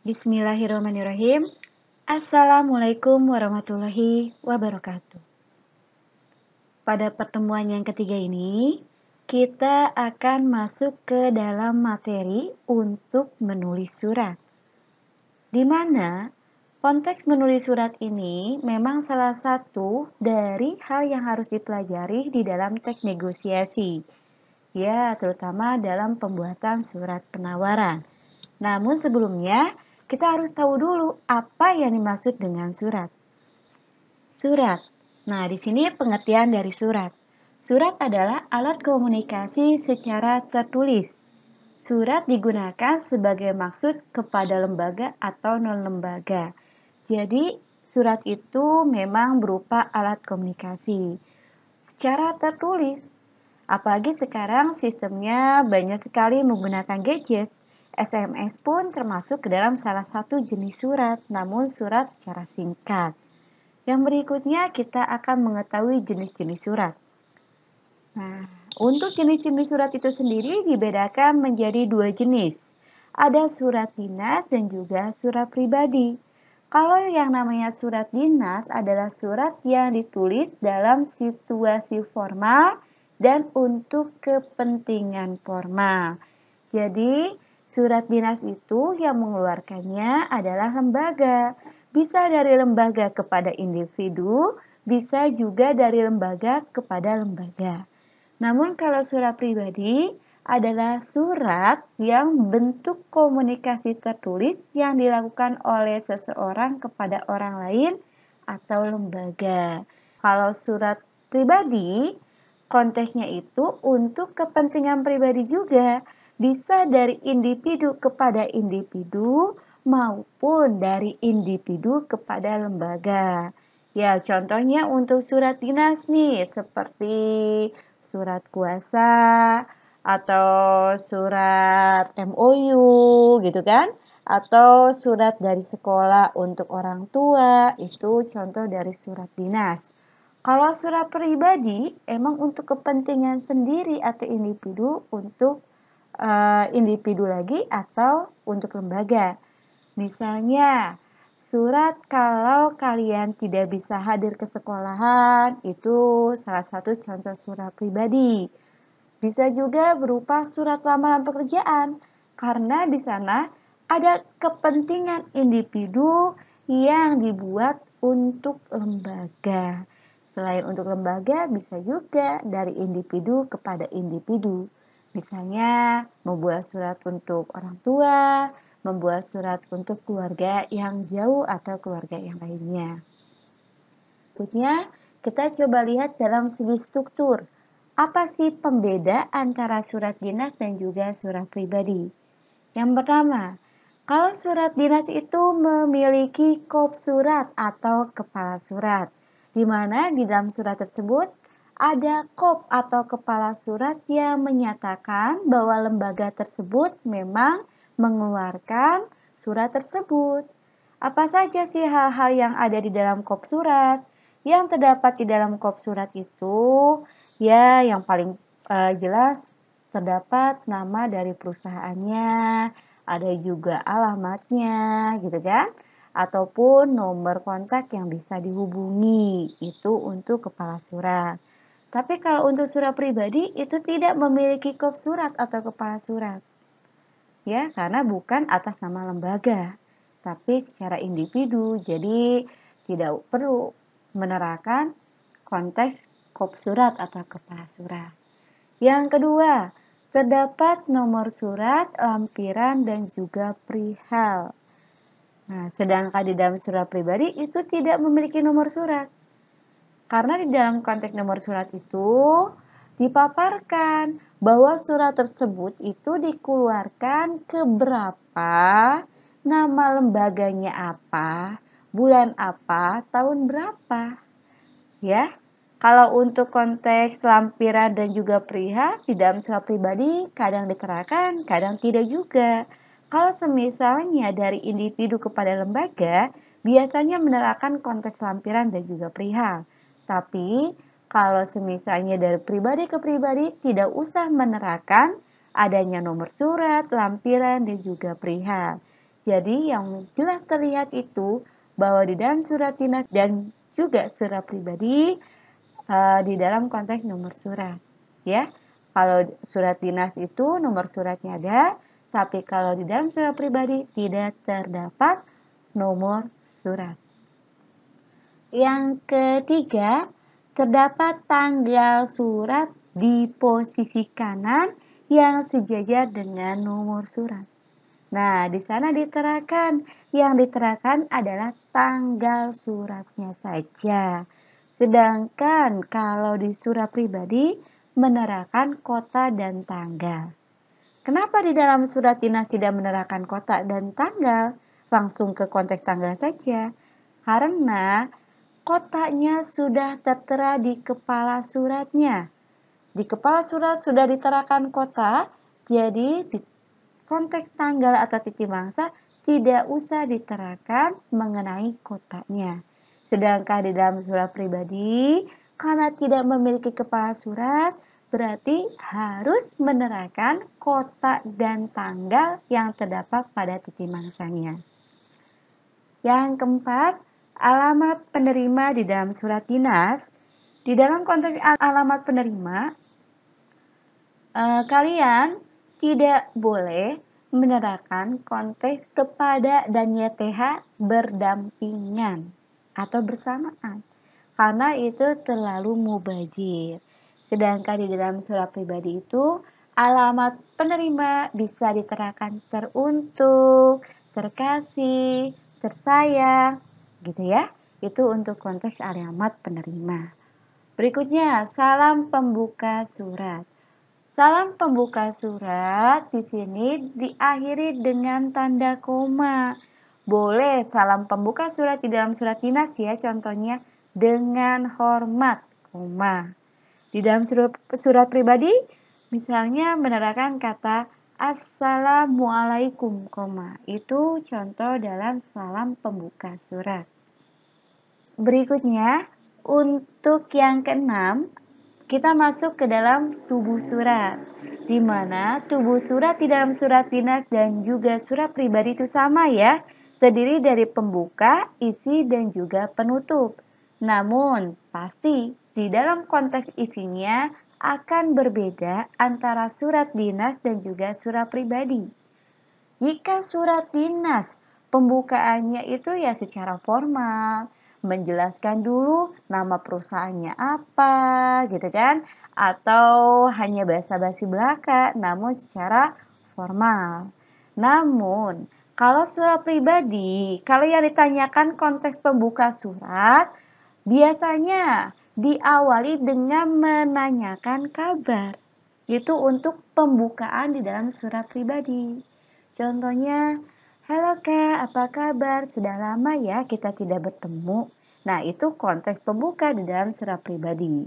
Bismillahirrahmanirrahim. Assalamualaikum warahmatullahi wabarakatuh. Pada pertemuan yang ketiga ini, kita akan masuk ke dalam materi untuk menulis surat. Di mana konteks menulis surat ini memang salah satu dari hal yang harus dipelajari di dalam teks negosiasi. Ya, terutama dalam pembuatan surat penawaran. Namun sebelumnya, kita harus tahu dulu apa yang dimaksud dengan surat. Surat. Nah, di sini pengertian dari surat. Surat adalah alat komunikasi secara tertulis. Surat digunakan sebagai maksud kepada lembaga atau non-lembaga. Jadi, surat itu memang berupa alat komunikasi secara tertulis. Apalagi sekarang sistemnya banyak sekali menggunakan gadget. SMS pun termasuk ke dalam salah satu jenis surat, namun surat secara singkat. Yang berikutnya kita akan mengetahui jenis-jenis surat. Nah, untuk jenis-jenis surat itu sendiri dibedakan menjadi dua jenis. Ada surat dinas dan juga surat pribadi. Kalau yang namanya surat dinas adalah surat yang ditulis dalam situasi formal dan untuk kepentingan formal. Jadi, surat dinas itu yang mengeluarkannya adalah lembaga. Bisa dari lembaga kepada individu, bisa juga dari lembaga kepada lembaga. Namun kalau surat pribadi adalah surat yang bentuk komunikasi tertulis yang dilakukan oleh seseorang kepada orang lain atau lembaga. Kalau surat pribadi, konteksnya itu untuk kepentingan pribadi juga. Bisa dari individu kepada individu maupun dari individu kepada lembaga. Ya, contohnya untuk surat dinas nih, seperti surat kuasa atau surat MOU gitu kan? Atau surat dari sekolah untuk orang tua, itu contoh dari surat dinas. Kalau surat pribadi, emang untuk kepentingan sendiri atau individu untuk individu lagi atau untuk lembaga. Misalnya, surat kalau kalian tidak bisa hadir ke sekolahan, itu salah satu contoh surat pribadi. Bisa juga berupa surat lamaran pekerjaan, karena di sana ada kepentingan individu yang dibuat untuk lembaga. Selain untuk lembaga, bisa juga dari individu kepada individu. Misalnya, membuat surat untuk orang tua, membuat surat untuk keluarga yang jauh atau keluarga yang lainnya. Berikutnya, kita coba lihat dalam segi struktur. Apa sih pembeda antara surat dinas dan juga surat pribadi? Yang pertama, kalau surat dinas itu memiliki kop surat atau kepala surat, di mana di dalam surat tersebut ada kop atau kepala surat yang menyatakan bahwa lembaga tersebut memang mengeluarkan surat tersebut. Apa saja sih hal-hal yang ada di dalam kop surat? Yang terdapat di dalam kop surat itu, ya yang paling jelas terdapat nama dari perusahaannya, ada juga alamatnya gitu kan? Ataupun nomor kontak yang bisa dihubungi, itu untuk kepala surat. Tapi kalau untuk surat pribadi itu tidak memiliki kop surat atau kepala surat. Ya, karena bukan atas nama lembaga, tapi secara individu. Jadi tidak perlu menerapkan konteks kop surat atau kepala surat. Yang kedua, terdapat nomor surat, lampiran, dan juga perihal. Nah, sedangkan di dalam surat pribadi itu tidak memiliki nomor surat. Karena di dalam konteks nomor surat itu dipaparkan bahwa surat tersebut itu dikeluarkan ke berapa, nama lembaganya apa, bulan apa, tahun berapa. Ya. Kalau untuk konteks lampiran dan juga perihal di dalam surat pribadi kadang diterapkan, kadang tidak juga. Kalau semisalnya dari individu kepada lembaga, biasanya menerapkan konteks lampiran dan juga perihal. Tapi kalau semisalnya dari pribadi ke pribadi tidak usah menerapkan adanya nomor surat, lampiran, dan juga perihal. Jadi yang jelas terlihat itu bahwa di dalam surat dinas dan juga surat pribadi di dalam konteks nomor surat, ya. Kalau surat dinas itu nomor suratnya ada, tapi kalau di dalam surat pribadi tidak terdapat nomor surat. Yang ketiga, terdapat tanggal surat di posisi kanan yang sejajar dengan nomor surat. Nah, di sana yang diterangkan adalah tanggal suratnya saja. Sedangkan kalau di surat pribadi menerangkan kota dan tanggal. Kenapa di dalam surat dinas tidak menerangkan kota dan tanggal? Langsung ke konteks tanggal saja. Karena kotanya sudah tertera di kepala suratnya. Di kepala surat sudah diterangkan kota, jadi di konteks tanggal atau titik mangsa tidak usah diterangkan mengenai kotanya. Sedangkan di dalam surat pribadi, karena tidak memiliki kepala surat, berarti harus menerangkan kota dan tanggal yang terdapat pada titik mangsanya. Yang keempat, alamat penerima di dalam surat dinas. Di dalam konteks alamat penerima, kalian tidak boleh menerapkan konteks kepada dan YTH berdampingan atau bersamaan karena itu terlalu mubazir. Sedangkan di dalam surat pribadi itu alamat penerima bisa diterangkan teruntuk, terkasih, tersayang, gitu ya. Itu untuk konteks alamat penerima. Berikutnya, salam pembuka surat. Salam pembuka surat di sini diakhiri dengan tanda koma. Boleh salam pembuka surat di dalam surat dinas ya, contohnya dengan hormat, koma. Di dalam surat pribadi, misalnya menerangkan kata Assalamualaikum, koma. Itu contoh dalam salam pembuka surat. Berikutnya, untuk yang keenam, kita masuk ke dalam tubuh surat, di mana tubuh surat di dalam surat dinas dan juga surat pribadi itu sama ya, terdiri dari pembuka, isi, dan juga penutup. Namun, pasti di dalam konteks isinya akan berbeda antara surat dinas dan juga surat pribadi. Jika surat dinas, pembukaannya itu ya secara formal, menjelaskan dulu nama perusahaannya apa gitu kan, atau hanya basa-basi belaka namun secara formal. Namun kalau surat pribadi, kalau yang ditanyakan konteks pembuka surat biasanya diawali dengan menanyakan kabar. Itu untuk pembukaan di dalam surat pribadi. Contohnya, halo Kak, apa kabar? Sudah lama ya kita tidak bertemu. Nah, itu konteks pembuka di dalam surat pribadi.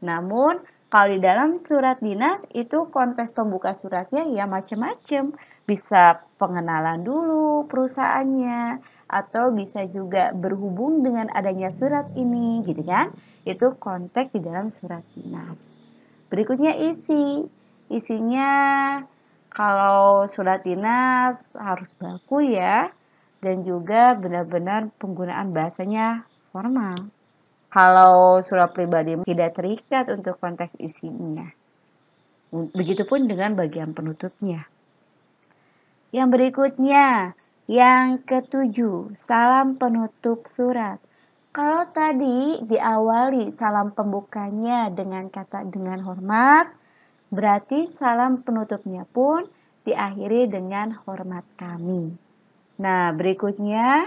Namun, kalau di dalam surat dinas, itu konteks pembuka suratnya ya macam-macam. Bisa pengenalan dulu perusahaannya, atau bisa juga berhubung dengan adanya surat ini, gitu kan? Itu konteks di dalam surat dinas. Berikutnya isi. Isinya kalau surat dinas harus baku ya, dan juga benar-benar penggunaan bahasanya formal. Kalau surat pribadi tidak terikat untuk konteks isinya. Begitupun dengan bagian penutupnya. Yang berikutnya, yang ketujuh, salam penutup surat. Kalau tadi diawali salam pembukanya dengan kata dengan hormat, berarti salam penutupnya pun diakhiri dengan hormat kami. Nah, berikutnya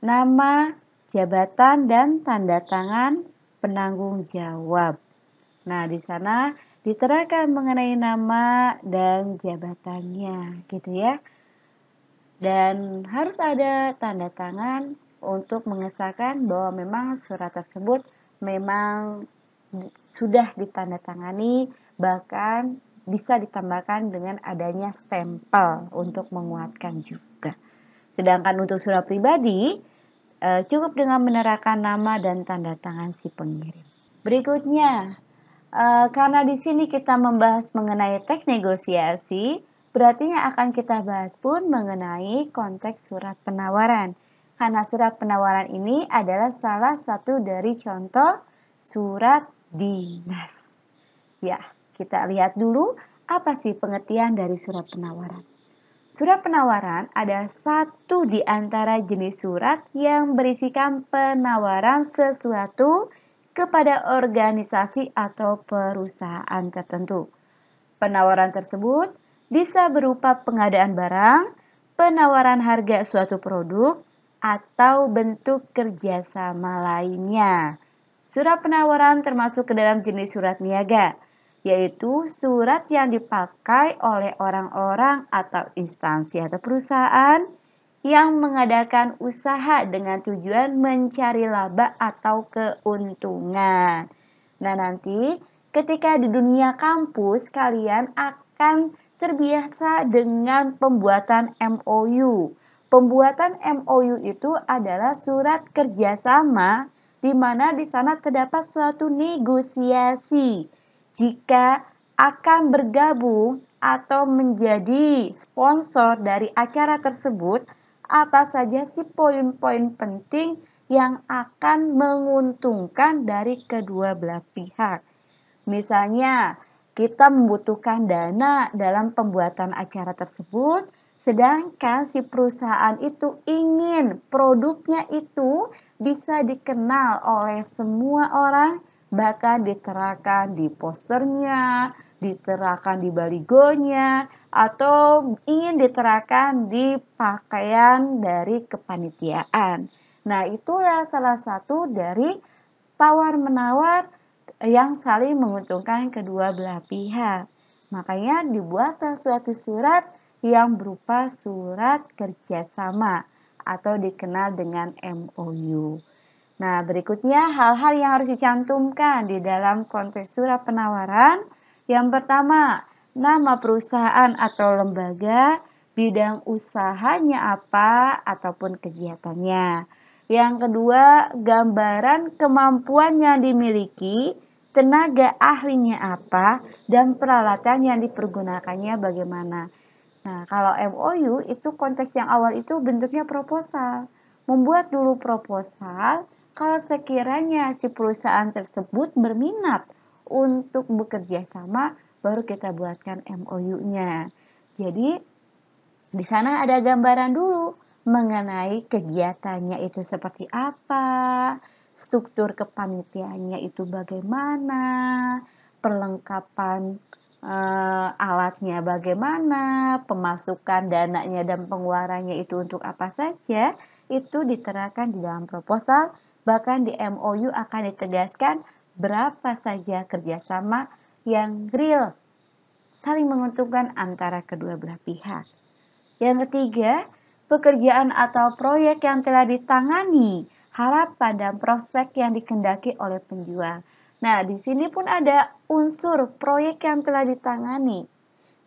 nama, jabatan, dan tanda tangan penanggung jawab. Nah, di sana diterangkan mengenai nama dan jabatannya, gitu ya. Dan harus ada tanda tangan untuk mengesahkan bahwa memang surat tersebut memang sudah ditandatangani, bahkan bisa ditambahkan dengan adanya stempel untuk menguatkan juga. Sedangkan untuk surat pribadi, cukup dengan menerangkan nama dan tanda tangan si pengirim. Berikutnya, karena di sini kita membahas mengenai teks negosiasi, Berarti yang akan kita bahas pun mengenai konteks surat penawaran. Karena surat penawaran ini adalah salah satu dari contoh surat dinas. Ya, kita lihat dulu apa sih pengertian dari surat penawaran. Surat penawaran adalah satu di antara jenis surat yang berisikan penawaran sesuatu kepada organisasi atau perusahaan tertentu. Penawaran tersebut bisa berupa pengadaan barang, penawaran harga suatu produk, atau bentuk kerjasama lainnya. Surat penawaran termasuk ke dalam jenis surat niaga, yaitu surat yang dipakai oleh orang-orang atau instansi atau perusahaan yang mengadakan usaha dengan tujuan mencari laba atau keuntungan. Nah, nanti ketika di dunia kampus kalian akan terbiasa dengan pembuatan MOU. Pembuatan MOU itu adalah surat kerjasama di mana di sana terdapat suatu negosiasi jika akan bergabung atau menjadi sponsor dari acara tersebut, apa saja sih poin-poin penting yang akan menguntungkan dari kedua belah pihak. Misalnya, kita membutuhkan dana dalam pembuatan acara tersebut, sedangkan si perusahaan itu ingin produknya itu bisa dikenal oleh semua orang, bahkan diterakan di posternya, diterakan di baligonya, atau ingin diterakan di pakaian dari kepanitiaan. Nah, itulah salah satu dari tawar-menawar yang saling menguntungkan kedua belah pihak. Makanya dibuatlah suatu surat yang berupa surat kerjasama atau dikenal dengan MOU. Nah, berikutnya hal-hal yang harus dicantumkan di dalam konteks surat penawaran. Yang pertama, nama perusahaan atau lembaga, bidang usahanya apa ataupun kegiatannya. Yang kedua, gambaran kemampuan yang dimiliki, tenaga ahlinya apa, dan peralatan yang dipergunakannya bagaimana. Nah, kalau MOU itu konteks yang awal itu bentuknya proposal. Membuat dulu proposal, kalau sekiranya si perusahaan tersebut berminat untuk bekerja sama, baru kita buatkan MOU-nya. Jadi, di sana ada gambaran dulu mengenai kegiatannya itu seperti apa, struktur kepanitiaannya itu bagaimana, perlengkapan alatnya bagaimana, pemasukan dananya dan pengeluarannya itu untuk apa saja, itu diterapkan di dalam proposal, bahkan di MOU akan ditegaskan berapa saja kerjasama yang real, saling menguntungkan antara kedua belah pihak. Yang ketiga, pekerjaan atau proyek yang telah ditangani, harapan dan prospek yang dikendaki oleh penjual. Nah, di sini pun ada unsur proyek yang telah ditangani.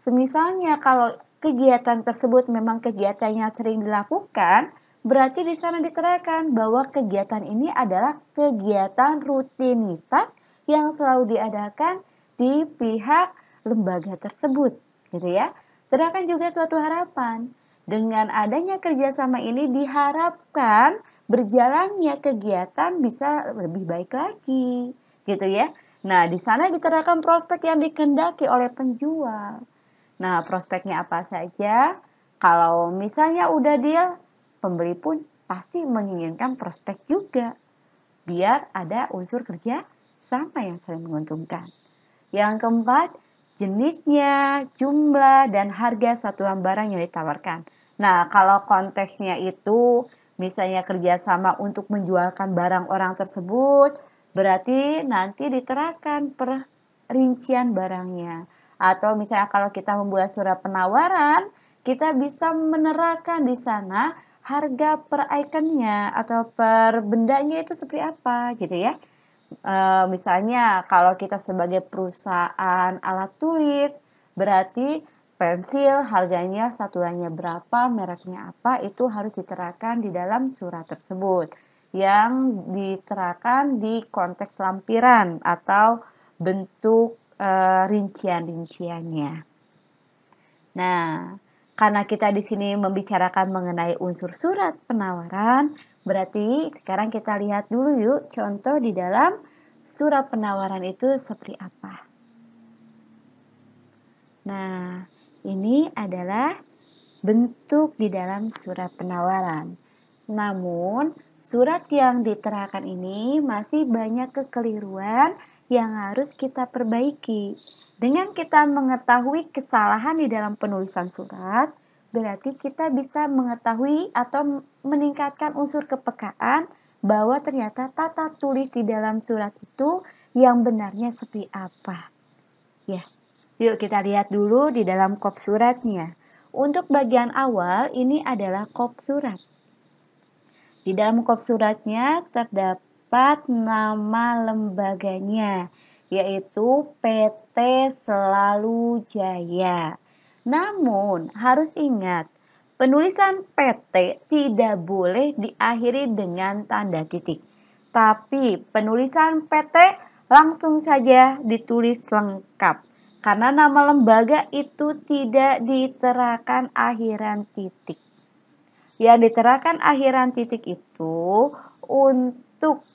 Semisalnya kalau kegiatan tersebut memang kegiatan yang sering dilakukan, berarti di sana diterangkan bahwa kegiatan ini adalah kegiatan rutinitas yang selalu diadakan di pihak lembaga tersebut, gitu ya. Terdapat juga suatu harapan. Dengan adanya kerjasama ini diharapkan berjalannya kegiatan bisa lebih baik lagi, gitu ya. Nah, di sana diterangkan prospek yang dikehendaki oleh penjual. Nah, prospeknya apa saja? Kalau misalnya udah deal, pembeli pun pasti menginginkan prospek juga. Biar ada unsur kerja sama yang saling menguntungkan. Yang keempat, jenisnya, jumlah, dan harga satuan barang yang ditawarkan. Nah, kalau konteksnya itu misalnya kerjasama untuk menjualkan barang orang tersebut, berarti nanti diterapkan perincian barangnya. Atau misalnya kalau kita membuat surat penawaran, kita bisa menerapkan di sana harga per itemnya atau per bendanya itu seperti apa gitu ya. Misalnya kalau kita sebagai perusahaan alat tulis, berarti pensil harganya satuannya berapa, mereknya apa, itu harus diterapkan di dalam surat tersebut. Yang diterapkan di konteks lampiran atau bentuk rincian-rinciannya. Nah, karena kita di sini membicarakan mengenai unsur surat penawaran, berarti sekarang kita lihat dulu yuk contoh di dalam surat penawaran itu seperti apa. Nah, ini adalah bentuk di dalam surat penawaran. Namun, surat yang diterangkan ini masih banyak kekeliruan yang harus kita perbaiki. Dengan kita mengetahui kesalahan di dalam penulisan surat, berarti kita bisa mengetahui atau meningkatkan unsur kepekaan bahwa ternyata tata tulis di dalam surat itu yang benarnya seperti apa. Ya, yuk kita lihat dulu di dalam kop suratnya. Untuk bagian awal ini adalah kop surat. Di dalam kop suratnya terdapat nama lembaganya, yaitu PT Selalu Jaya. Namun harus ingat, penulisan PT tidak boleh diakhiri dengan tanda titik. Tapi penulisan PT langsung saja ditulis lengkap. Karena nama lembaga itu tidak diterakan akhiran titik. Yang diterakan akhiran titik itu untuk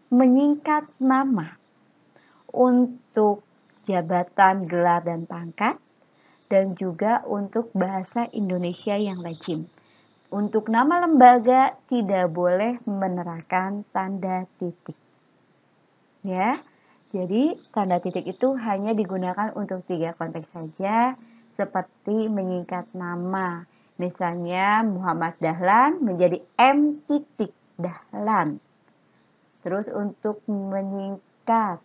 menyingkat nama, untuk jabatan, gelar, dan pangkat, dan juga untuk bahasa Indonesia yang lazim. Untuk nama lembaga tidak boleh menerapkan tanda titik. Ya, jadi tanda titik itu hanya digunakan untuk 3 konteks saja, seperti menyingkat nama. Misalnya Muhammad Dahlan menjadi M. Dahlan. Terus untuk menyingkat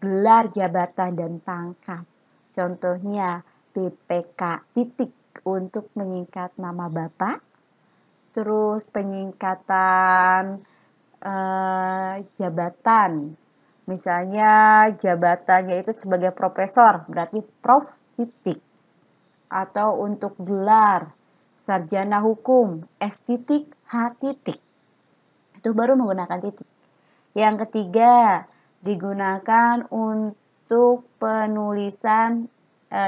gelar jabatan dan pangkat. Contohnya PPK titik untuk menyingkat nama Bapak. Terus penyingkatan jabatan. Misalnya jabatannya itu sebagai profesor, berarti Prof titik. Atau untuk gelar sarjana hukum, S titik, H titik. Itu baru menggunakan titik. Yang ketiga, digunakan untuk penulisan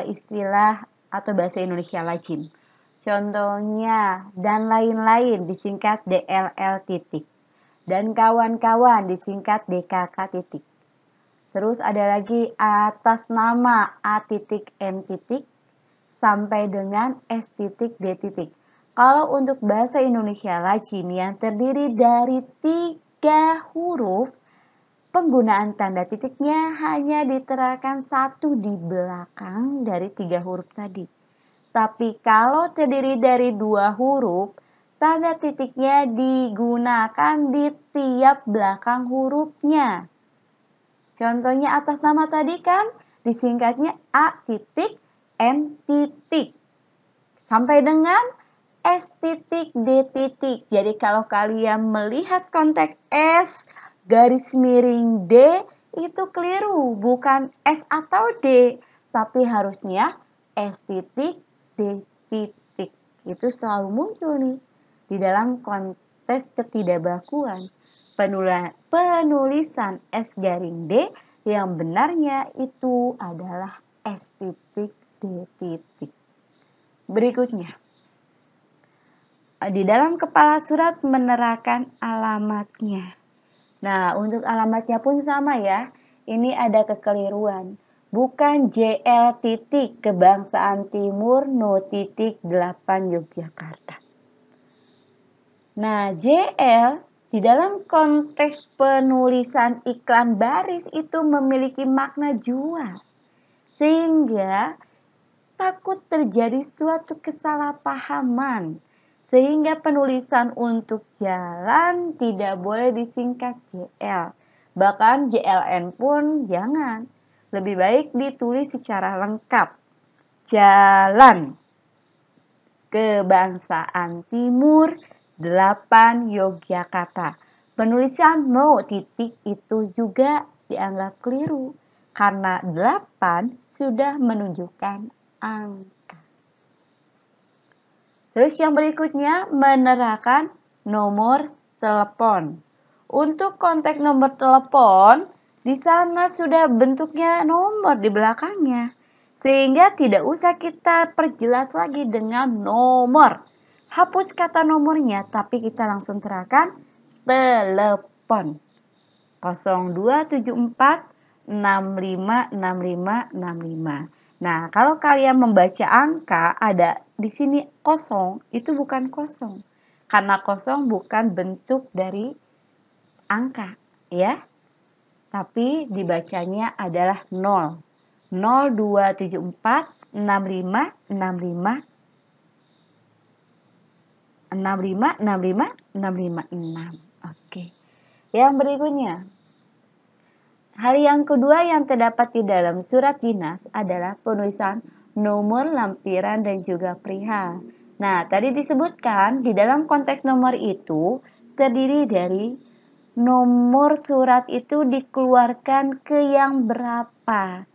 istilah atau bahasa Indonesia lazim. Contohnya, dan lain-lain disingkat DLL titik. Dan kawan-kawan disingkat DKK titik. Terus ada lagi atas nama A titik M titik sampai dengan S titik D titik. Kalau untuk bahasa Indonesia lazim yang terdiri dari 3 huruf, penggunaan tanda titiknya hanya diterapkan 1 di belakang dari 3 huruf tadi. Tapi kalau terdiri dari 2 huruf, tanda titiknya digunakan di tiap belakang hurufnya. Contohnya atas nama tadi kan disingkatnya A titik N titik sampai dengan S titik D titik. Jadi kalau kalian melihat konteks S garis miring D itu keliru, bukan S atau D, tapi harusnya S titik D titik. Itu selalu muncul nih di dalam konteks ketidakbakuan. Penulisan S garing D yang benarnya itu adalah S titik D titik. Berikutnya, di dalam kepala surat menerangkan alamatnya. Nah, untuk alamatnya pun sama ya. Ini ada kekeliruan. Bukan JL titik Kebangsaan Timur No titik 8 Yogyakarta. Nah, JL di dalam konteks penulisan iklan baris itu memiliki makna jual. Sehingga takut terjadi suatu kesalahpahaman. Sehingga penulisan untuk jalan tidak boleh disingkat JL. Bahkan JLN pun jangan. Lebih baik ditulis secara lengkap. Jalan Kebangsaan Timur 8 Yogyakarta. Penulisan no titik itu juga dianggap keliru karena 8 sudah menunjukkan angka. Terus yang berikutnya menerangkan nomor telepon. Untuk konteks nomor telepon, di sana sudah bentuknya nomor di belakangnya. Sehingga tidak usah kita perjelas lagi dengan nomor. Hapus kata nomornya, tapi kita langsung terapkan telepon. 0274 65 65 65. Nah, kalau kalian membaca angka ada di sini kosong, itu bukan kosong. Karena kosong bukan bentuk dari angka, ya. Tapi dibacanya adalah 0. 0274 65 65 65 65 656. Oke. Yang berikutnya, hal yang kedua yang terdapat di dalam surat dinas adalah penulisan nomor lampiran dan juga perihal. Nah, tadi disebutkan di dalam konteks nomor itu terdiri dari nomor surat itu dikeluarkan ke yang berapa.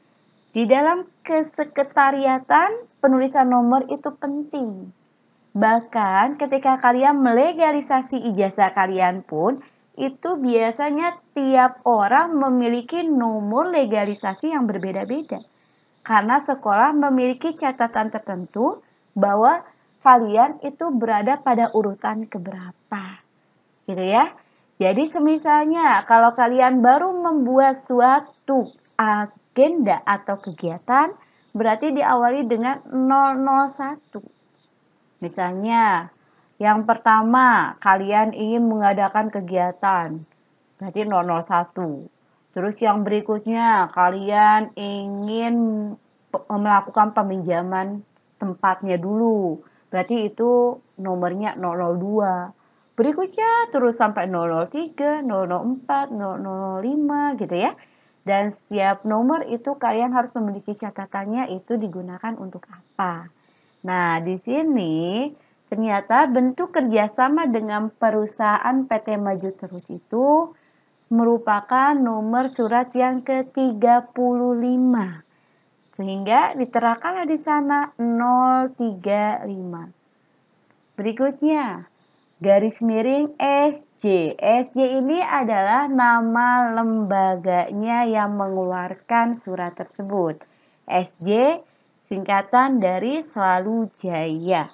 Di dalam kesekretariatan, penulisan nomor itu penting. Bahkan ketika kalian melegalisasi ijazah kalian pun, itu biasanya tiap orang memiliki nomor legalisasi yang berbeda-beda. Karena sekolah memiliki catatan tertentu bahwa kalian itu berada pada urutan keberapa. Gitu ya. Jadi semisalnya kalau kalian baru membuat suatu agenda atau kegiatan, berarti diawali dengan 001. Misalnya, yang pertama, kalian ingin mengadakan kegiatan, berarti 001. Terus yang berikutnya, kalian ingin melakukan peminjaman tempatnya dulu, berarti itu nomornya 002. Berikutnya terus sampai 003, 004, 005 gitu ya. Dan setiap nomor itu kalian harus memiliki catatannya itu digunakan untuk apa. Nah, di sini ternyata bentuk kerjasama dengan perusahaan PT Maju Terus itu merupakan nomor surat yang ke-35. Sehingga diterapkanlah di sana 035. Berikutnya, garis miring SJ. SJ ini adalah nama lembaganya yang mengeluarkan surat tersebut. SJ singkatan dari Selalu Jaya.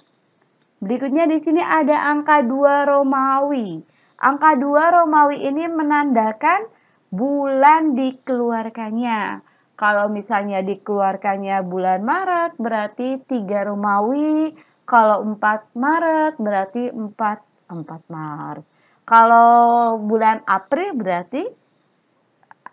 Berikutnya di sini ada angka 2 Romawi. Angka 2 Romawi ini menandakan bulan dikeluarkannya. Kalau misalnya dikeluarkannya bulan Maret berarti 3 Romawi. Kalau 4 Maret berarti 4 Maret. Kalau bulan April berarti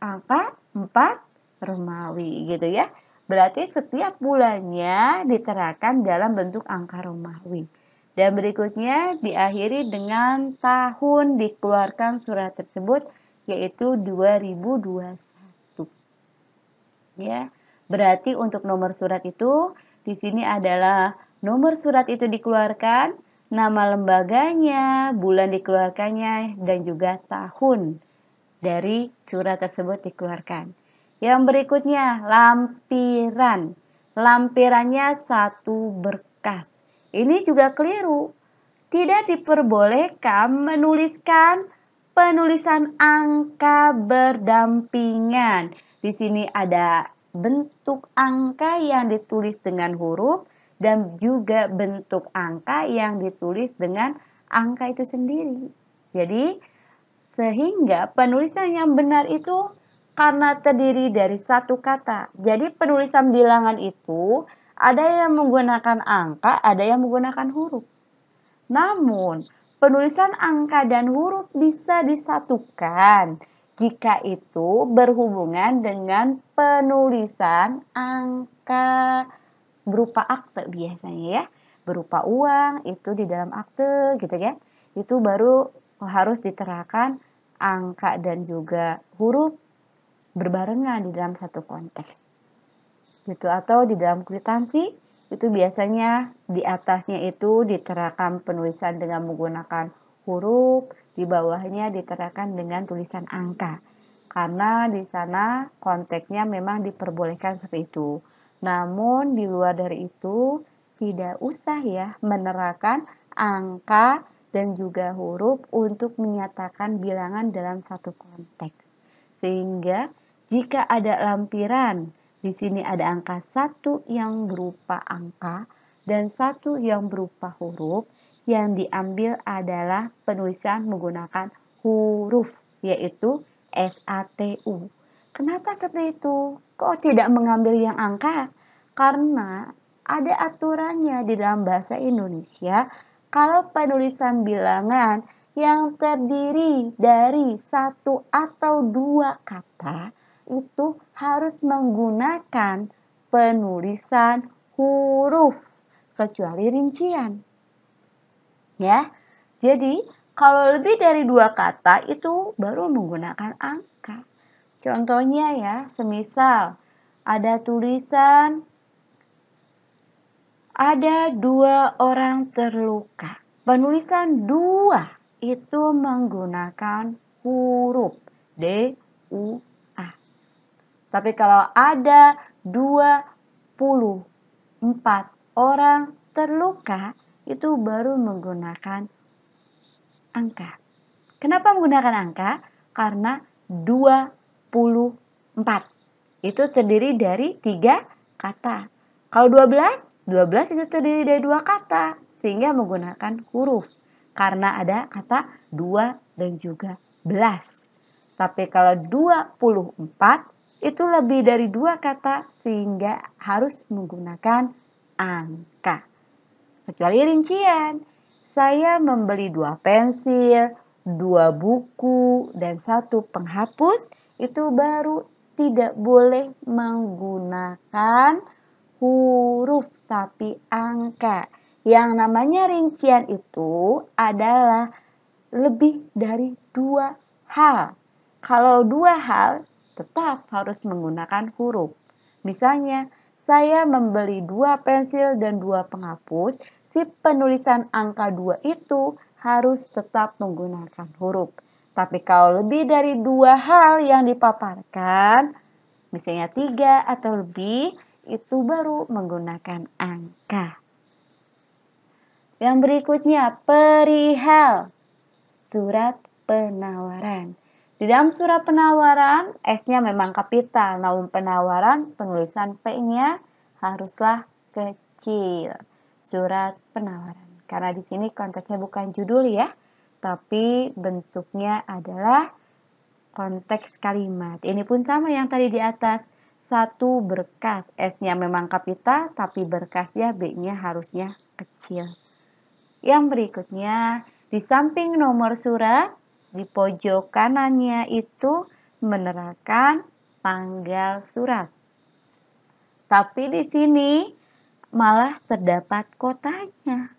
angka 4 Romawi gitu ya. Berarti setiap bulannya diterapkan dalam bentuk angka Romawi. Dan berikutnya diakhiri dengan tahun dikeluarkan surat tersebut yaitu 2021. Ya. Berarti untuk nomor surat itu di sini adalah nomor surat itu dikeluarkan, nama lembaganya, bulan dikeluarkannya dan juga tahun dari surat tersebut dikeluarkan. Yang berikutnya, lampiran. Lampirannya satu berkas. Ini juga keliru. Tidak diperbolehkan menuliskan penulisan angka berdampingan. Di sini ada bentuk angka yang ditulis dengan huruf dan juga bentuk angka yang ditulis dengan angka itu sendiri. Jadi, sehingga penulisan yang benar itu karena terdiri dari satu kata. Jadi penulisan bilangan itu ada yang menggunakan angka, ada yang menggunakan huruf. Namun, penulisan angka dan huruf bisa disatukan jika itu berhubungan dengan penulisan angka berupa akte biasanya ya. Berupa uang itu di dalam akte gitu ya. Itu baru harus diterapkan angka dan juga huruf berbarengan di dalam satu konteks. Gitu, atau di dalam kwitansi itu biasanya di atasnya itu diterapkan penulisan dengan menggunakan huruf, di bawahnya diterapkan dengan tulisan angka. Karena di sana konteksnya memang diperbolehkan seperti itu. Namun di luar dari itu tidak usah ya menerapkan angka dan juga huruf untuk menyatakan bilangan dalam satu konteks. Sehingga jika ada lampiran Di sini ada angka 1 yang berupa angka dan 1 yang berupa huruf. Yang diambil adalah penulisan menggunakan huruf, yaitu SATU. Kenapa seperti itu? Kok tidak mengambil yang angka? Karena ada aturannya di dalam bahasa Indonesia, kalau penulisan bilangan yang terdiri dari 1 atau 2 kata, itu harus menggunakan penulisan huruf, kecuali rincian. Ya, jadi kalau lebih dari 2 kata itu baru menggunakan angka. Contohnya ya, semisal ada tulisan ada 2 orang terluka. Penulisan 2 itu menggunakan huruf D, U, A. Tapi kalau ada 24 orang terluka, itu baru menggunakan angka. Kenapa menggunakan angka? Karena 24 itu terdiri dari 3 kata. Kalau 12 itu terdiri dari 2 kata, sehingga menggunakan huruf. Karena ada kata 2 dan juga belas. Tapi kalau 24 itu lebih dari 2 kata, sehingga harus menggunakan angka. Kecuali rincian. Saya membeli 2 pensil, 2 buku, dan 1 penghapus, itu baru tidak boleh menggunakan huruf tapi angka. Yang namanya rincian itu adalah lebih dari 2 hal. Kalau 2 hal tetap harus menggunakan huruf. Misalnya, saya membeli 2 pensil dan 2 penghapus, si penulisan angka 2 itu harus tetap menggunakan huruf. Tapi kalau lebih dari 2 hal yang dipaparkan, misalnya 3 atau lebih, itu baru menggunakan angka. Yang berikutnya, perihal surat penawaran. Di dalam surat penawaran, S-nya memang kapital, namun penawaran penulisan P-nya haruslah kecil. Surat penawaran. Karena di sini konteksnya bukan judul ya, tapi bentuknya adalah konteks kalimat. Ini pun sama yang tadi di atas. 1 berkas, S-nya memang kapital, tapi berkasnya B-nya harusnya kecil. Yang berikutnya, di samping nomor surat, di pojok kanannya itu menerangkan tanggal surat. Tapi di sini malah terdapat kotanya.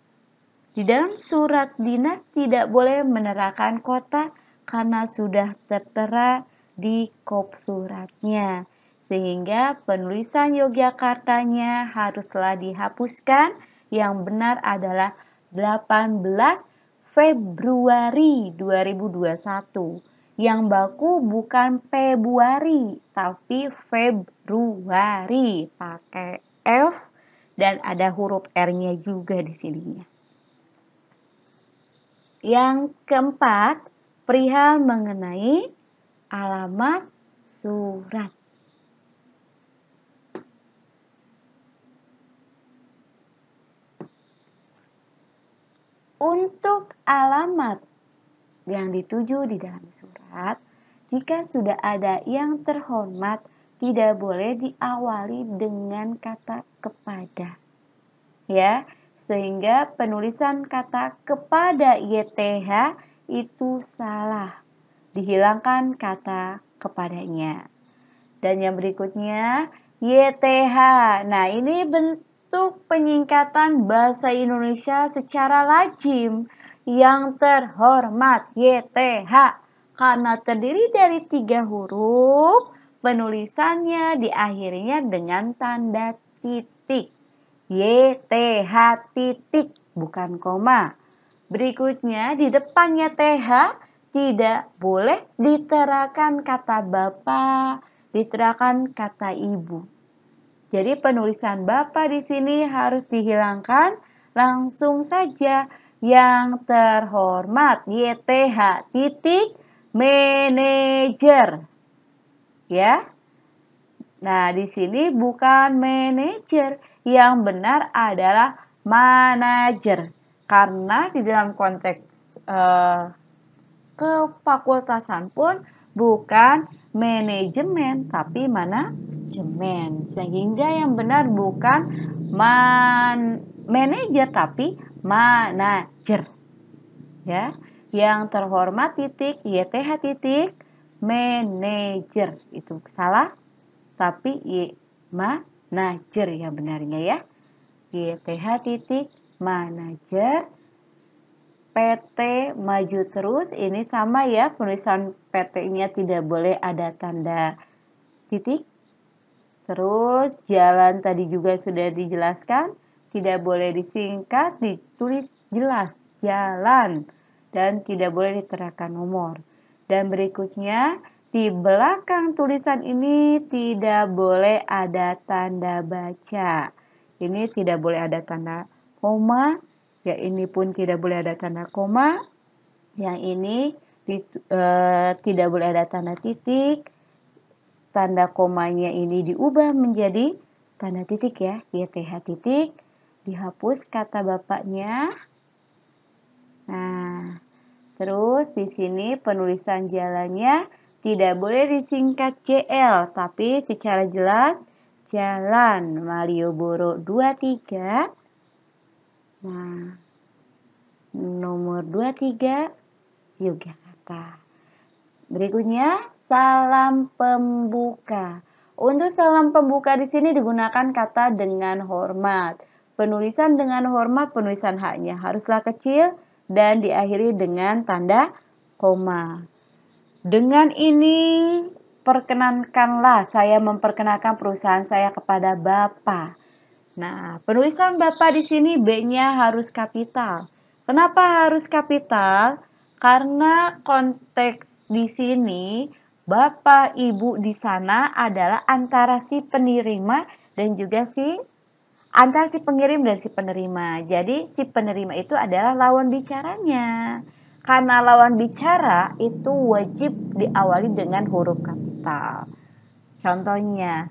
Di dalam surat dinas tidak boleh menerangkan kota karena sudah tertera di kop suratnya. Sehingga penulisan Yogyakartanya haruslah dihapuskan. Yang benar adalah 18 Februari 2021. Yang baku bukan Februari, tapi Februari. Pakai F dan ada huruf R-nya juga di sininya. Yang keempat, perihal mengenai alamat surat. Untuk alamat yang dituju di dalam surat, jika sudah ada yang terhormat, tidak boleh diawali dengan kata kepada. Ya, sehingga penulisan kata kepada YTH itu salah. Dihilangkan kata kepadanya. Dan yang berikutnya, YTH. Nah, ini bentuk penyingkatan bahasa Indonesia secara lazim. Yang terhormat, YTH. Karena terdiri dari 3 huruf, penulisannya diakhirinya dengan tanda titik. YTH titik, bukan koma. Berikutnya, di depannya TH tidak boleh diterakan kata bapak, diterakan kata ibu. Jadi penulisan bapak di sini harus dihilangkan, langsung saja yang terhormat YTH titik manajer. Ya. Nah, di sini bukan manajer. Yang benar adalah manajer. Karena di dalam konteks kefakultasan pun bukan manajemen, tapi manajemen. Sehingga yang benar bukan manajer, tapi manajer. Ya, yang terhormat titik, YTH titik, manajer. Itu salah, tapi manajer yang benarnya ya. YTH titik, manajer. PT maju terus, ini sama ya, penulisan PT-nya tidak boleh ada tanda titik. Terus jalan tadi juga sudah dijelaskan, tidak boleh disingkat, ditulis jelas jalan dan tidak boleh diterakan nomor. Dan berikutnya, di belakang tulisan ini tidak boleh ada tanda baca. Ini tidak boleh ada tanda koma, ya ini pun tidak boleh ada tanda koma. Yang ini tidak boleh ada tanda titik. Tanda komanya ini diubah menjadi tanda titik ya, YTH titik. Dihapus kata bapaknya. Nah, terus di sini penulisan jalannya tidak boleh disingkat JL, tapi secara jelas Jalan Malioboro 23. Nah, nomor 23 Yogyakarta. Berikutnya salam pembuka. Untuk salam pembuka di sini digunakan kata dengan hormat. Penulisan dengan hormat, penulisan haknya haruslah kecil dan diakhiri dengan tanda koma. Dengan ini perkenankanlah saya memperkenalkan perusahaan saya kepada Bapak. Nah, penulisan Bapak di sini B-nya harus kapital. Kenapa harus kapital? Karena konteks di sini Bapak Ibu di sana adalah antara si penerima dan juga antara si pengirim dan si penerima. Jadi si penerima itu adalah lawan bicaranya. Karena lawan bicara itu wajib diawali dengan huruf kapital. Contohnya,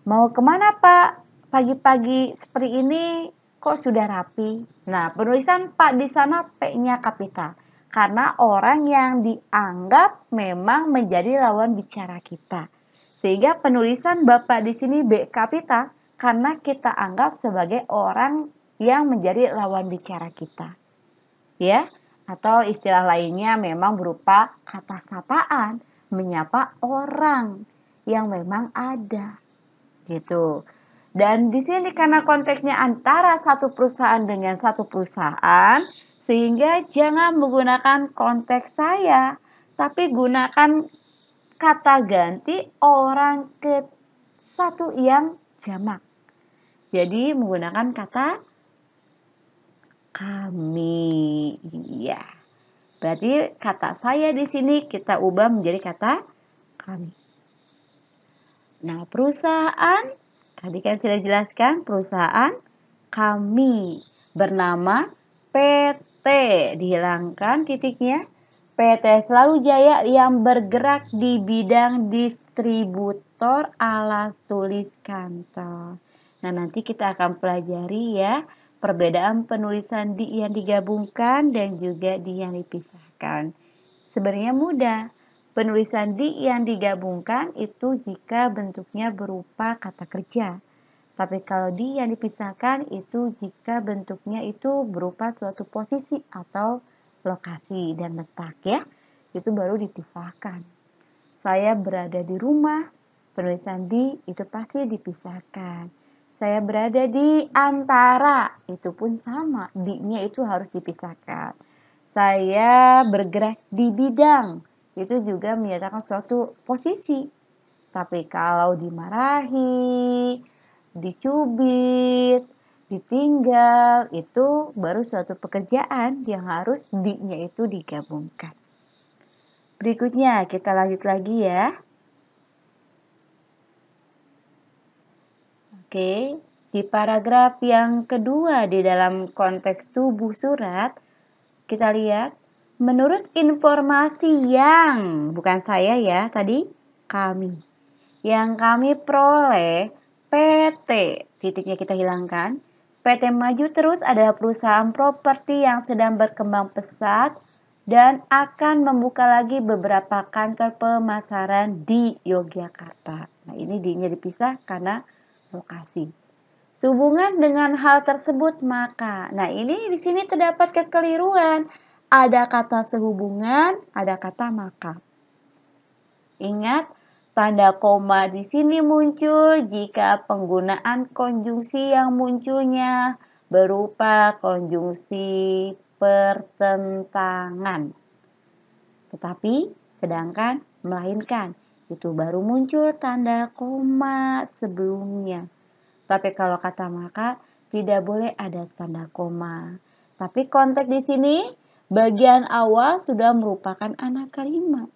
mau kemana Pak? Pagi-pagi seperti ini kok sudah rapi? Nah, penulisan Pak di sana P-nya kapital. Karena orang yang dianggap memang menjadi lawan bicara kita. Sehingga penulisan Bapak di sini B kapital karena kita anggap sebagai orang yang menjadi lawan bicara kita. Ya, atau istilah lainnya memang berupa kata sapaan, menyapa orang yang memang ada. Gitu. Dan di sini karena konteksnya antara satu perusahaan dengan satu perusahaan, sehingga jangan menggunakan konteks saya, tapi gunakan kata ganti orang ke satu yang jamak. Jadi menggunakan kata kami. Iya. Berarti kata saya di sini kita ubah menjadi kata kami. Nah, perusahaan tadi kan sudah jelaskan perusahaan kami bernama PT. Dihilangkan titiknya. PT Selalu Jaya yang bergerak di bidang distributor alat tulis kantor. Nah, nanti kita akan pelajari ya perbedaan penulisan di yang digabungkan dan juga di yang dipisahkan. Sebenarnya mudah. Penulisan di yang digabungkan itu jika bentuknya berupa kata kerja. Tapi kalau di yang dipisahkan itu jika bentuknya itu berupa suatu posisi atau lokasi dan letak ya. Itu baru dipisahkan. Saya berada di rumah, penulisan di itu pasti dipisahkan. Saya berada di antara, itu pun sama, di-nya itu harus dipisahkan. Saya bergerak di bidang, itu juga menyatakan suatu posisi. Tapi kalau dimarahi, dicubit, ditinggal, itu baru suatu pekerjaan yang harus di-nya itu digabungkan. Berikutnya kita lanjut lagi ya. Oke, di paragraf yang kedua di dalam konteks tubuh surat, kita lihat, menurut informasi yang, bukan saya ya, tadi kami. yang kami peroleh PT, titiknya kita hilangkan. PT Maju Terus adalah perusahaan properti yang sedang berkembang pesat dan akan membuka lagi beberapa kantor pemasaran di Yogyakarta. Nah, ini D-nya dipisah karena lokasi. Sehubungan dengan hal tersebut maka, nah ini di sini terdapat kekeliruan. Ada kata sehubungan, ada kata maka. Ingat, tanda koma di sini muncul jika penggunaan konjungsi yang munculnya berupa konjungsi pertentangan. Tetapi sedangkan melainkan itu baru muncul tanda koma sebelumnya. Tapi kalau kata maka tidak boleh ada tanda koma. Tapi konteks di sini bagian awal sudah merupakan anak kalimat.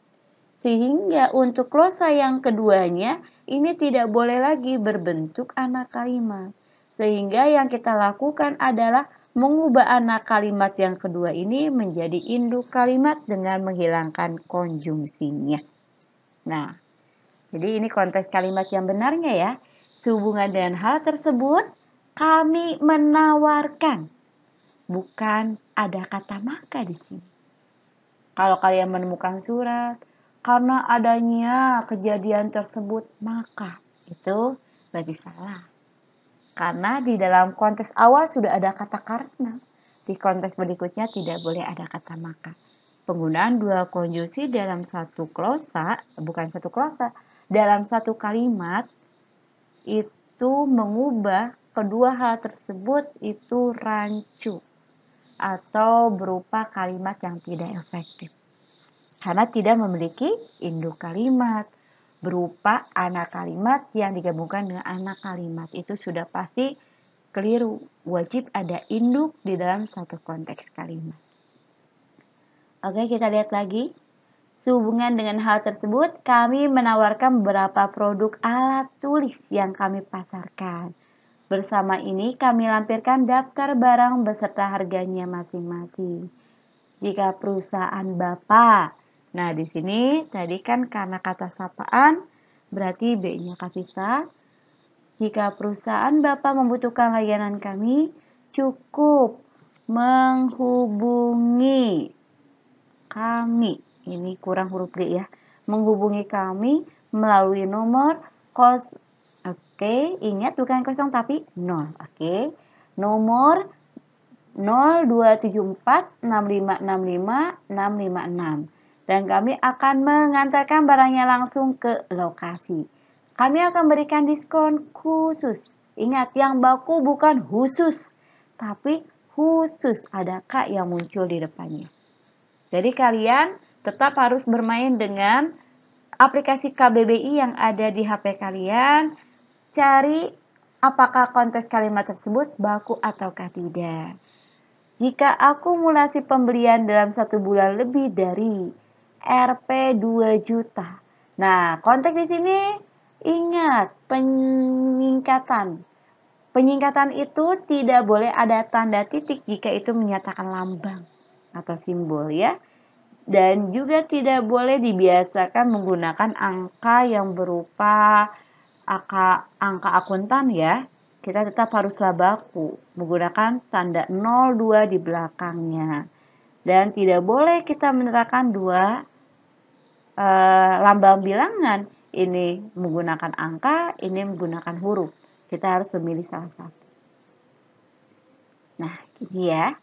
Sehingga untuk glosa yang keduanya ini tidak boleh lagi berbentuk anak kalimat. Sehingga yang kita lakukan adalah mengubah anak kalimat yang kedua ini menjadi induk kalimat dengan menghilangkan konjungsinya. Nah, jadi ini konteks kalimat yang benarnya ya. Sehubungan dengan hal tersebut, kami menawarkan. Bukan ada kata maka di sini. Kalau kalian menemukan surat, karena adanya kejadian tersebut, maka itu berarti salah. Karena di dalam konteks awal sudah ada kata karena. Di konteks berikutnya tidak boleh ada kata maka. Penggunaan dua konjungsi dalam satu glosa, bukan satu glosa, dalam satu kalimat itu mengubah kedua hal tersebut itu rancu atau berupa kalimat yang tidak efektif. Karena tidak memiliki induk kalimat berupa anak kalimat yang digabungkan dengan anak kalimat. Itu sudah pasti keliru. Wajib ada induk di dalam satu konteks kalimat. Oke, kita lihat lagi. Sehubungan dengan hal tersebut, kami menawarkan beberapa produk alat tulis yang kami pasarkan. Bersama ini kami lampirkan daftar barang beserta harganya masing-masing. Jika perusahaan Bapak, nah di sini tadi kan karena kata sapaan, berarti B-nya kapital. Jika perusahaan Bapak membutuhkan layanan kami, cukup menghubungi kami. Ini kurang huruf G ya. Menghubungi kami melalui nomor Oke, ingat bukan kosong tapi 0. Oke. Nomor 027465655656 dan kami akan mengantarkan barangnya langsung ke lokasi. Kami akan berikan diskon khusus. Ingat, yang baku bukan khusus, tapi khusus ada K yang muncul di depannya. Jadi kalian tetap harus bermain dengan aplikasi KBBI yang ada di HP kalian. Cari apakah konteks kalimat tersebut baku ataukah tidak. Jika akumulasi pembelian dalam 1 bulan lebih dari Rp 2 juta. Nah, konteks di sini ingat penyingkatan. Penyingkatan itu tidak boleh ada tanda titik jika itu menyatakan lambang atau simbol ya. Dan juga tidak boleh dibiasakan menggunakan angka yang berupa angka akuntan ya. Kita tetap haruslah baku menggunakan tanda 02 di belakangnya. Dan tidak boleh kita menerapkan dua lambang bilangan. Ini menggunakan angka, ini menggunakan huruf. Kita harus memilih salah satu. Nah, ini ya.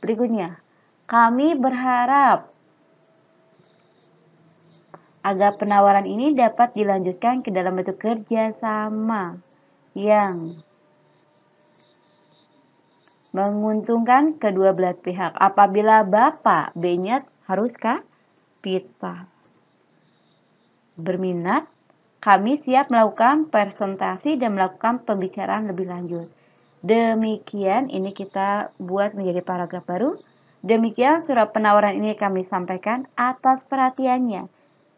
Berikutnya, kami berharap agar penawaran ini dapat dilanjutkan ke dalam bentuk kerjasama yang menguntungkan kedua belah pihak. Apabila Bapak B-nya harus kapital. Berminat, kami siap melakukan presentasi dan melakukan pembicaraan lebih lanjut. Demikian, ini kita buat menjadi paragraf baru. Demikian surat penawaran ini kami sampaikan atas perhatiannya.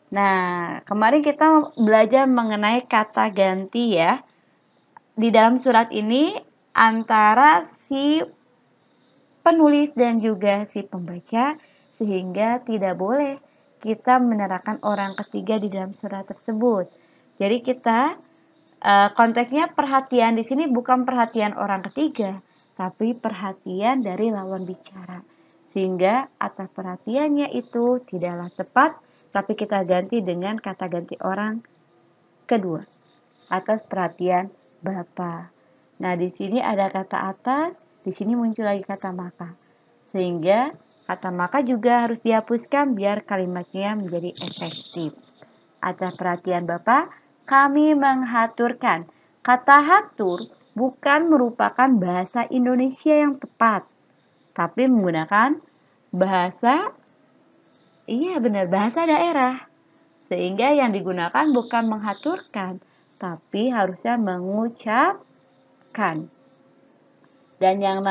Nah, kemarin kita belajar mengenai kata ganti ya. Di dalam surat ini antara si penulis dan juga si pembaca, sehingga tidak boleh kita menerapkan orang ketiga di dalam surat tersebut. Jadi kita konteksnya perhatian di sini bukan perhatian orang ketiga, tapi perhatian dari lawan bicara. Sehingga atas perhatiannya itu tidaklah tepat, tapi kita ganti dengan kata ganti orang kedua. Atas perhatian Bapak. Nah, di sini ada kata atas, di sini muncul lagi kata maka. Sehingga kata maka juga harus dihapuskan biar kalimatnya menjadi efektif. Atas perhatian Bapak, kami menghaturkan. Kata hatur bukan merupakan bahasa Indonesia yang tepat, tapi menggunakan bahasa, bahasa daerah. Sehingga yang digunakan bukan menghaturkan, tapi harusnya mengucapkan. Dan yang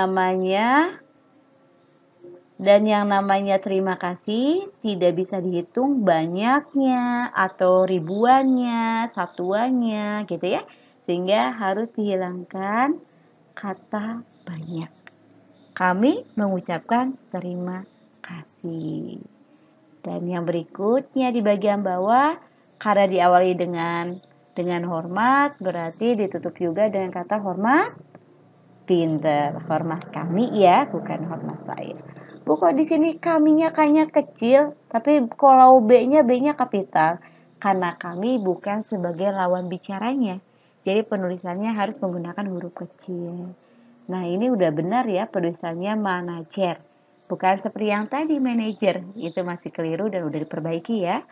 namanya terima kasih tidak bisa dihitung banyaknya atau ribuannya, satuannya gitu ya. Sehingga harus dihilangkan kata banyak. Kami mengucapkan terima kasih. Dan yang berikutnya di bagian bawah, karena diawali dengan hormat, berarti ditutup juga dengan kata hormat. Pinter, hormat kami ya, bukan hormat saya. Bu, kok di sini kaminya kayaknya kecil, tapi kalau B-nya kapital. Karena kami bukan sebagai lawan bicaranya. Jadi penulisannya harus menggunakan huruf kecil. Nah, ini udah benar ya penulisannya manajer. Bukan seperti yang tadi manajer. Itu masih keliru dan udah diperbaiki ya.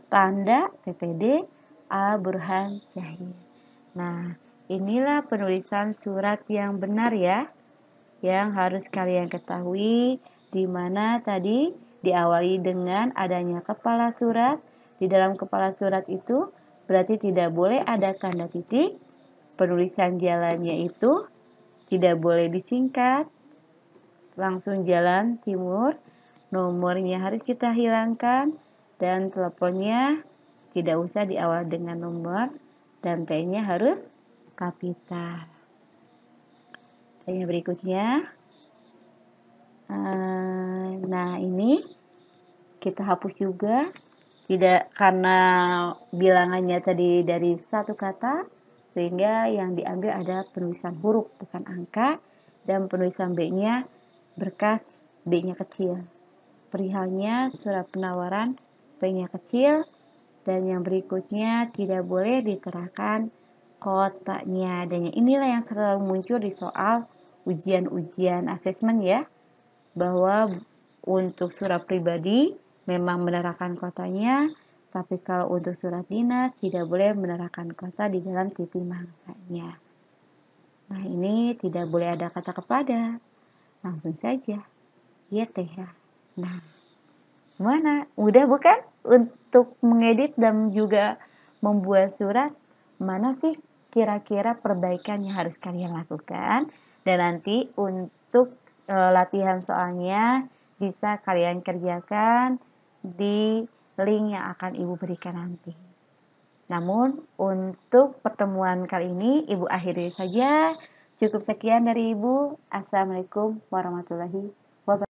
Tanda TTD A. Burhan Zahir. Nah, inilah penulisan surat yang benar ya, yang harus kalian ketahui, di mana tadi diawali dengan adanya kepala surat. Di dalam kepala surat itu berarti tidak boleh ada tanda titik. Penulisan jalannya itu tidak boleh disingkat, langsung jalan timur. Nomornya harus kita hilangkan, dan teleponnya tidak usah diawali dengan nomor, dan T-nya harus kapital. Dan yang berikutnya, nah ini kita hapus juga, tidak karena bilangannya tadi dari satu kata, sehingga yang diambil ada penulisan huruf bukan angka, dan penulisan B-nya berkas B-nya kecil. Perihalnya surat penawaran B-nya kecil, dan yang berikutnya tidak boleh diterahkan kotaknya. Dan inilah yang selalu muncul di soal ujian-ujian asesmen ya, bahwa untuk surat pribadi memang menerahkan kotanya, tapi kalau untuk surat dinas tidak boleh menerahkan kota di dalam titik mangsanya. Nah, ini tidak boleh ada kata kepada, langsung saja YTH. Nah, gimana? Mudah bukan untuk mengedit dan juga membuat surat? Mana sih kira-kira perbaikan yang harus kalian lakukan? Dan nanti untuk latihan soalnya bisa kalian kerjakan di link yang akan Ibu berikan nanti. Namun untuk pertemuan kali ini Ibu akhiri saja. Cukup sekian dari Ibu. Assalamualaikum warahmatullahi wabarakatuh.